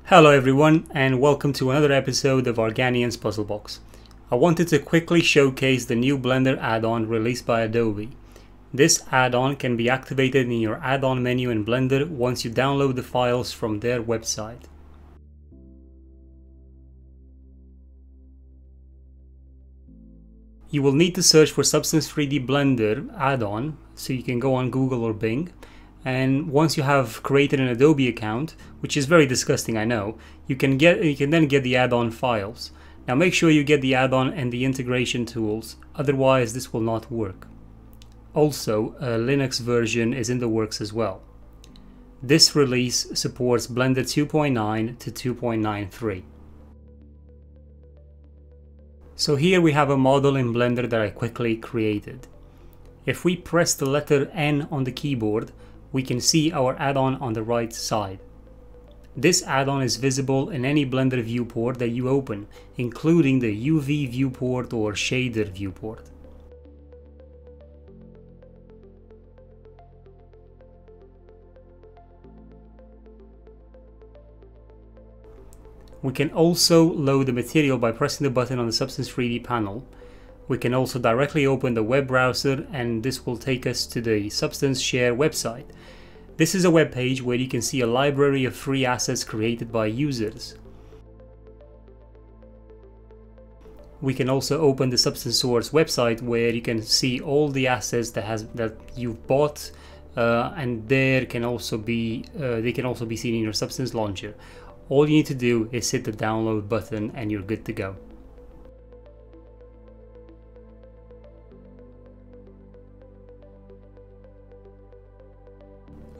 Hello everyone, and welcome to another episode of Organian's Puzzle Box. I wanted to quickly showcase the new Blender add-on released by Adobe. This add-on can be activated in your add-on menu in Blender once you download the files from their website. You will need to search for Substance 3D Blender add-on, so you can go on Google or Bing. And once you have created an Adobe account, which is very disgusting, I know, you can then get the add-on files. Now make sure you get the add-on and the integration tools, otherwise this will not work. Also, a Linux version is in the works as well. This release supports Blender 2.9 to 2.93. So here we have a model in Blender that I quickly created. If we press the letter N on the keyboard, we can see our add-on on the right side. This add-on is visible in any Blender viewport that you open, including the UV viewport or shader viewport. We can also load the material by pressing the button on the Substance 3D panel. We can also directly open the web browser, and this will take us to the Substance Share website. This is a web page where you can see a library of free assets created by users. We can also open the Substance Source website where you can see all the assets that you've bought, and they can also be seen in your Substance launcher. All you need to do is hit the download button and you're good to go.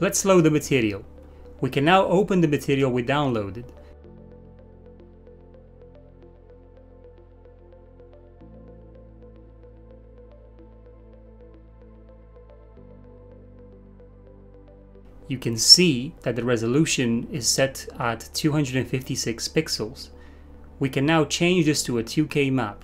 Let's load the material. We can now open the material we downloaded. You can see that the resolution is set at 256 pixels. We can now change this to a 2K map.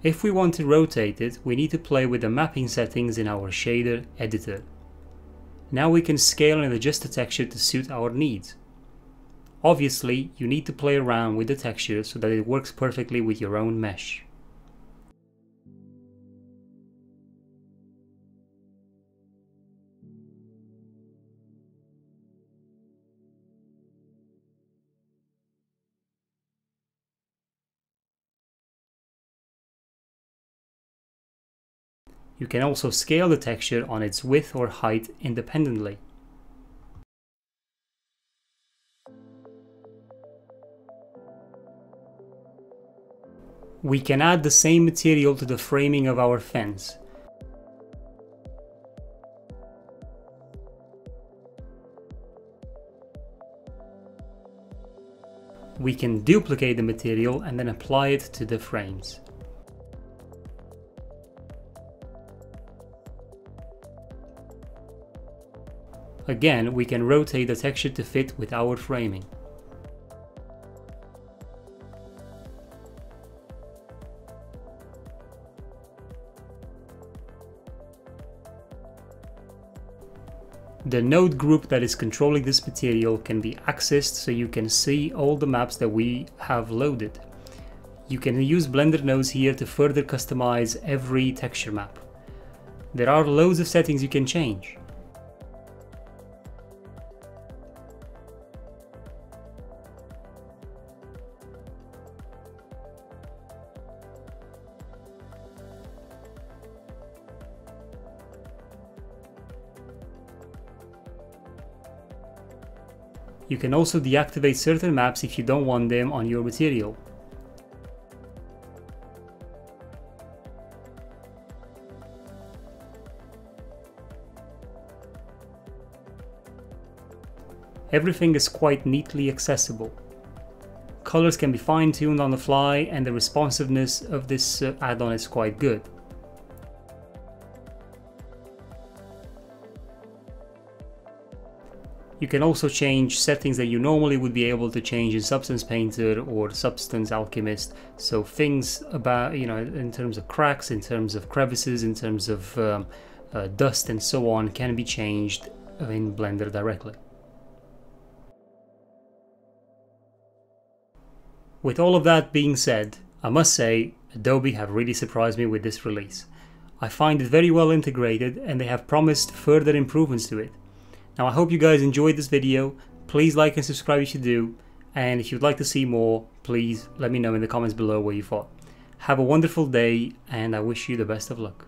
If we want to rotate it, we need to play with the mapping settings in our shader editor. Now we can scale and adjust the texture to suit our needs. Obviously, you need to play around with the texture so that it works perfectly with your own mesh. You can also scale the texture on its width or height independently. We can add the same material to the framing of our fence. We can duplicate the material and then apply it to the frames. Again, we can rotate the texture to fit with our framing. The node group that is controlling this material can be accessed so you can see all the maps that we have loaded. You can use Blender nodes here to further customize every texture map. There are loads of settings you can change. You can also deactivate certain maps if you don't want them on your material. Everything is quite neatly accessible. Colors can be fine-tuned on the fly, and the responsiveness of this add-on is quite good. You can also change settings that you normally would be able to change in Substance Painter or Substance Alchemist. So things about, in terms of cracks, in terms of crevices, in terms of dust and so on, can be changed in Blender directly. With all of that being said, I must say Adobe have really surprised me with this release. I find it very well integrated and they have promised further improvements to it. Now I hope you guys enjoyed this video. Please like and subscribe if you do, and if you'd like to see more, please let me know in the comments below what you thought. Have a wonderful day and I wish you the best of luck.